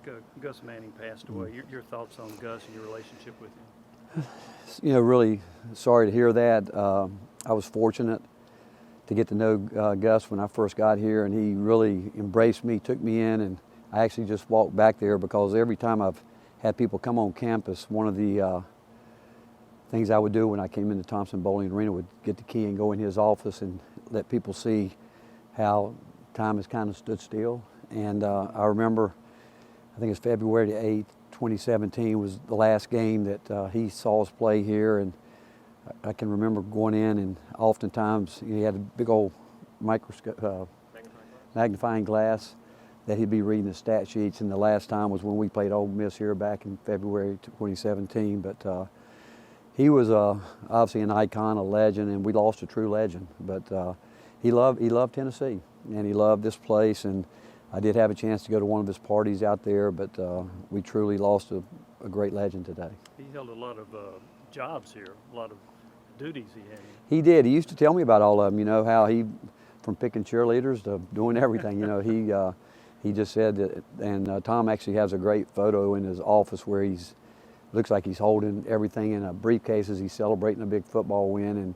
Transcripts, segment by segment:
Rick, Gus Manning passed away. Your thoughts on Gus and your relationship with him? You know, really sorry to hear that. I was fortunate to get to know Gus when I first got here, and he really embraced me, took me in, and I actually just walked back there because every time I've had people come on campus, one of the things I would do when I came into Thompson Bowling Arena would get the key and go in his office and let people see how time has kind of stood still. And I remember, I think it's February 8th, 2017 was the last game that he saw us play here, and I can remember going in, and oftentimes he had a big old microscope, magnifying glass that he'd be reading the stat sheets, and the last time was when we played Ole Miss here back in February 2017. But he was obviously an icon, a legend, and we lost a true legend. But he loved Tennessee, and he loved this place, and I did have a chance to go to one of his parties out there, but we truly lost a great legend today. He held a lot of jobs here, a lot of duties he had. He did. He used to tell me about all of them, you know, how he, from picking cheerleaders to doing everything, you know, he just said that, and Tom actually has a great photo in his office where looks like he's holding everything in a briefcase as he's celebrating a big football win. And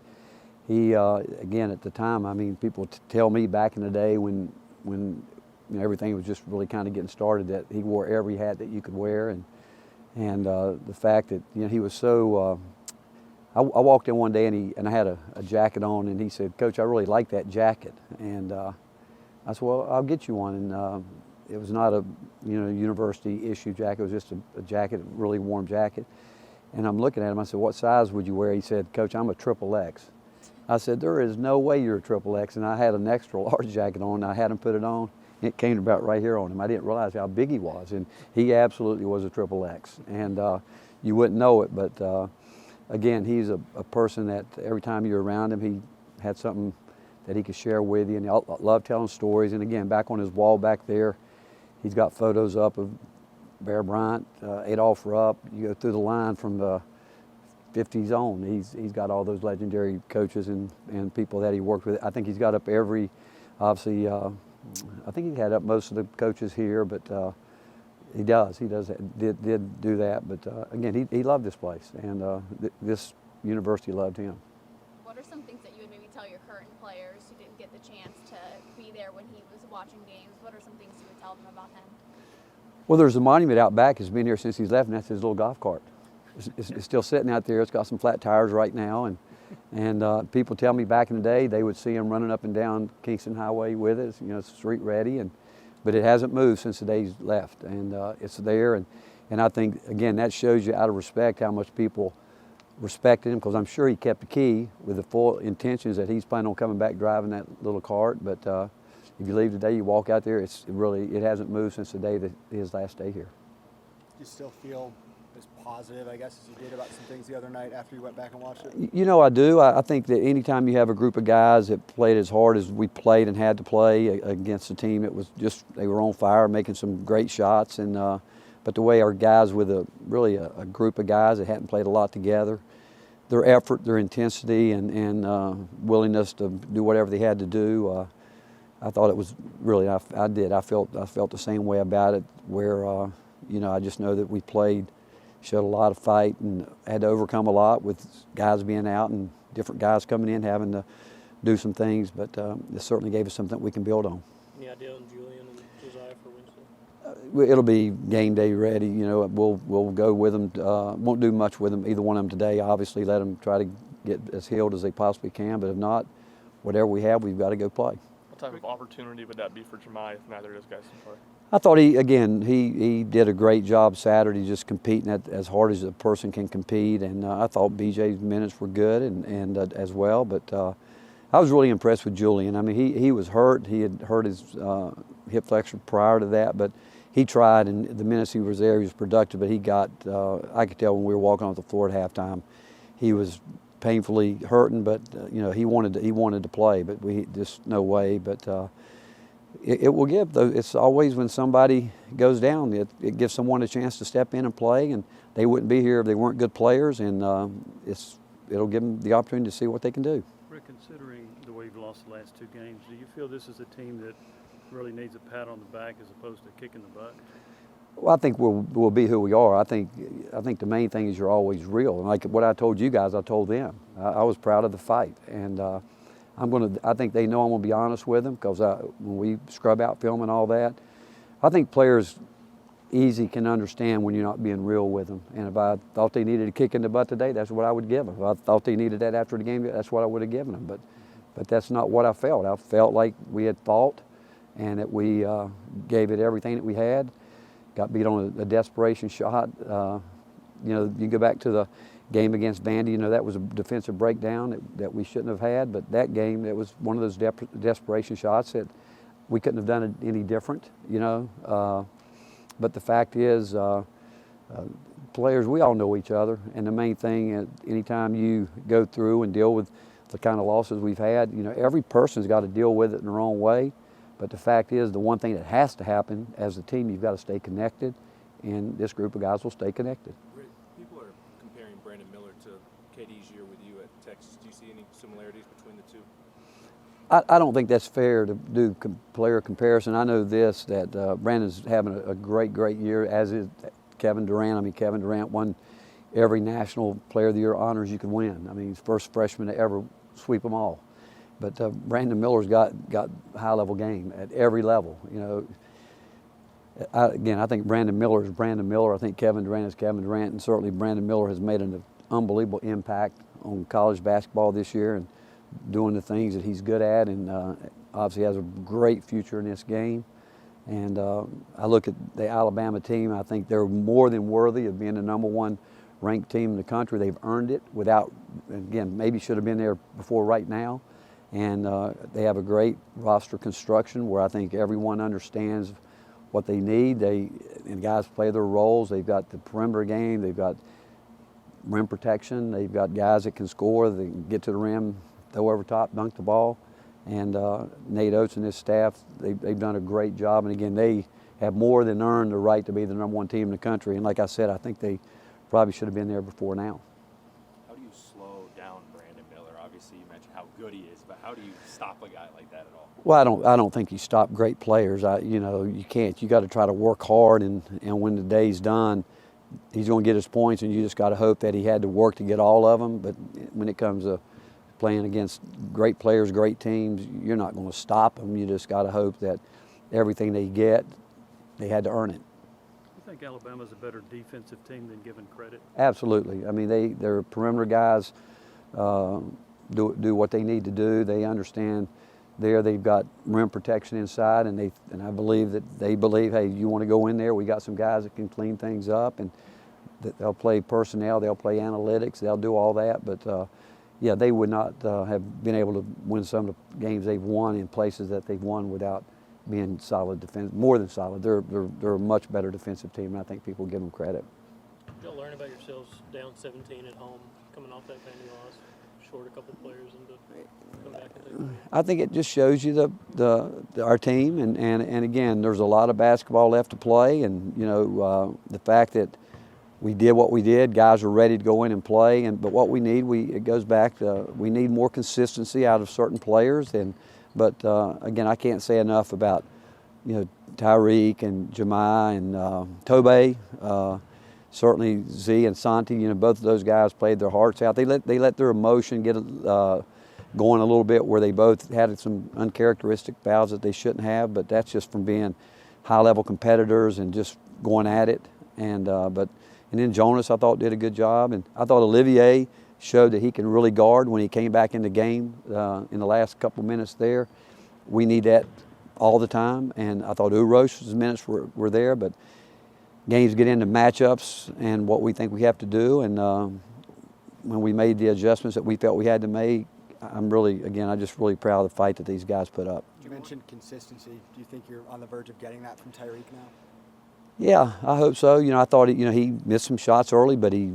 he, again, at the time, I mean, people tell me back in the day when you know, everything was just really kind of getting started, that he wore every hat that you could wear, and the fact that, you know, he was so. I walked in one day and I had a jacket on, and he said, "Coach, I really like that jacket," and I said, "Well, I'll get you one." And it was not a university issue jacket; it was just a jacket, a really warm jacket. And I'm looking at him. I said, "What size would you wear?" He said, "Coach, I'm a XXX." I said, "There is no way you're a XXX." And I had an extra large jacket on. And I had him put it on. It came about right here on him. I didn't realize how big he was, and he absolutely was a XXX. And you wouldn't know it, but again, he's a person that every time you're around him, he had something that he could share with you, and he loved telling stories. And again, back on his wall back there, he's got photos up of Bear Bryant, Adolph Rupp. You go through the line from the 50s on. He's got all those legendary coaches and people that he worked with. I think he's got up every, obviously, I think he had up most of the coaches here, but he did do that. But again, he loved this place, and this university loved him. What are some things that you would maybe tell your current players who didn't get the chance to be there when he was watching games? What are some things you would tell them about him? Well, there's a monument out back. It's been here since he's left, and that's his little golf cart. It's still sitting out there. It's got some flat tires right now, and people tell me back in the day they would see him running up and down Kingston Highway with it. You know, it's street ready, but it hasn't moved since the day he's left, and it's there. And I think, again, that shows you out of respect how much people respected him, because I'm sure he kept the key with the full intentions that he's planning on coming back driving that little cart. But if you leave today, you walk out there, it hasn't moved since the day that his last day here. Do you still feel as positive, I guess, as you did about some things the other night after you went back and watched it? You know, I do. I think that anytime you have a group of guys that played as hard as we played and had to play against the team, it was just, they were on fire, making some great shots. And but the way our guys, with a group of guys that hadn't played a lot together, their effort, their intensity, and willingness to do whatever they had to do, I thought it was really, I felt the same way about it, where you know, I just know that we showed a lot of fight and had to overcome a lot with guys being out and different guys coming in having to do some things, but it certainly gave us something we can build on. Any idea on Julian and Josiah for Wednesday? It'll be game day ready. You know, we'll go with them. Won't do much with them, either one of them today. Obviously, let them try to get as healed as they possibly can, but if not, whatever we have, we've got to go play. What type of opportunity would that be for Jemai if neither of those guys can play? I thought he did a great job Saturday, just competing as hard as a person can compete, and I thought BJ's minutes were good and as well. But I was really impressed with Julian. I mean, he was hurt. He had hurt his hip flexor prior to that, but he tried, and the minutes he was there, he was productive. But he got, I could tell when we were walking off the floor at halftime, he was painfully hurting. But you know, he wanted to play, but we just no way. But it will give, though. It's always when somebody goes down, it gives someone a chance to step in and play, and they wouldn't be here if they weren't good players, and it'll give them the opportunity to see what they can do. Rick, considering the way you've lost the last two games, do you feel this is a team that really needs a pat on the back as opposed to kicking the butt? Well, I think we'll be who we are. I think the main thing is you're always real. And like what I told you guys, I told them. I was proud of the fight, and I think they know I'm gonna be honest with them because when we scrub out film and all that, I think players easy can understand when you're not being real with them. And if I thought they needed a kick in the butt today, that's what I would give them. If I thought they needed that after the game, that's what I would have given them. But that's not what I felt. I felt like we had fought and that we gave it everything that we had. Got beat on a desperation shot. You know, you go back to the game against Vandy, you know, that was a defensive breakdown that we shouldn't have had. But that game, it was one of those desperation shots that we couldn't have done it any different, you know. But the fact is, players, we all know each other. And the main thing, anytime you go through and deal with the kind of losses we've had, you know, every person's got to deal with it in their own way. But the fact is, the one thing that has to happen as a team, you've got to stay connected, and this group of guys will stay connected. Rick, people are comparing Brandon Miller to KD's year with you at Texas. Do you see any similarities between the two? I don't think that's fair to do player comparison. I know this, that Brandon's having a great year, as is Kevin Durant. I mean, Kevin Durant won every National Player of the Year honors you could win. I mean, he's the first freshman to ever sweep them all. But Brandon Miller's got high-level game at every level. You know, again, I think Brandon Miller is Brandon Miller. I think Kevin Durant is Kevin Durant, and certainly Brandon Miller has made an unbelievable impact on college basketball this year and doing the things that he's good at, and obviously has a great future in this game. And I look at the Alabama team. I think they're more than worthy of being the #1 ranked team in the country. They've earned it without, again, maybe should have been there before right now. And they have a great roster construction where I think everyone understands what they need. And guys play their roles. They've got the perimeter game. They've got rim protection. They've got guys that can score. They can get to the rim, throw over top, dunk the ball. And Nate Oates and his staff, they've done a great job. And again, they have more than earned the right to be the #1 team in the country. And like I said, I think they probably should have been there before now. How do you slow down Brandon Miller? Obviously, you mentioned how good he is, but how do you stop a guy like that at all? Well, I don't think you stop great players. You know, you can't. You got to try to work hard, and when the day's done, he's going to get his points, and you just got to hope that he had to work to get all of them. But when it comes to playing against great players, great teams, you're not going to stop them. You just got to hope that everything they get, they had to earn it. You think Alabama's a better defensive team than given credit? Absolutely. I mean, they're perimeter guys. Do what they need to do. They understand there. They've got rim protection inside, and I believe that they believe, hey, you want to go in there? We got some guys that can clean things up, and they'll play personnel, they'll play analytics, they'll do all that. But yeah, they would not have been able to win some of the games they've won in places that they've won without being solid defense, more than solid. They're a much better defensive team, and I think people give them credit. Did y'all learn about yourselves down 17 at home, coming off that Vandy loss, short a couple players and to come back and take them? I think it just shows you our team, and again, there's a lot of basketball left to play, and you know the fact that we did what we did, guys are ready to go in and play, but what we need, it goes back to we need more consistency out of certain players, but again, I can't say enough about Tyreek and Jemai and Tobe. Certainly Z and Santi, both of those guys played their hearts out. They let their emotion get going a little bit, where they both had some uncharacteristic fouls that they shouldn't have, but that's just from being high-level competitors and just going at it. And then Jonas, I thought, did a good job, and I thought Olivier showed that he can really guard when he came back in the game in the last couple minutes there. We need that all the time, and I thought Uros's minutes were there, but games get into matchups and what we think we have to do, and when we made the adjustments that we felt we had to make, I'm just really proud of the fight that these guys put up. You mentioned consistency. Do you think you're on the verge of getting that from Tyreek now? Yeah, I hope so. I thought he missed some shots early, but he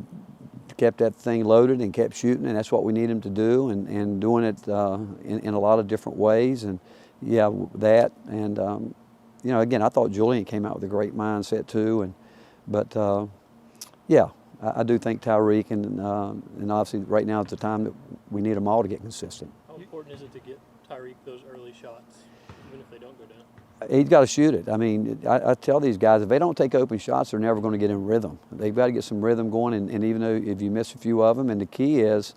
kept that thing loaded and kept shooting, and that's what we need him to do, and doing it in a lot of different ways. And yeah, that, and again, I thought Julian came out with a great mindset too, but yeah, I do think Tyreek and obviously right now is the time that we need them all to get consistent. How important is it to get Tyreek those early shots, even if they don't go down? He's got to shoot it. I mean, I tell these guys, if they don't take open shots, they're never going to get in rhythm. They've got to get some rhythm going, and even though if you miss a few of them, and the key is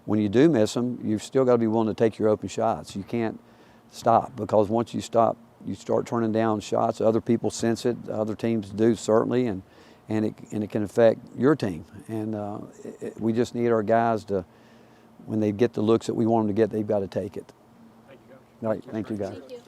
when you do miss them, you've still got to be willing to take your open shots. You can't stop, because once you stop, you start turning down shots. Other people sense it. Other teams do, certainly, and it can affect your team. And we just need our guys to, when they get the looks that we want them to get, they've got to take it. Thank you, Coach. All right, thank you guys. Thank you.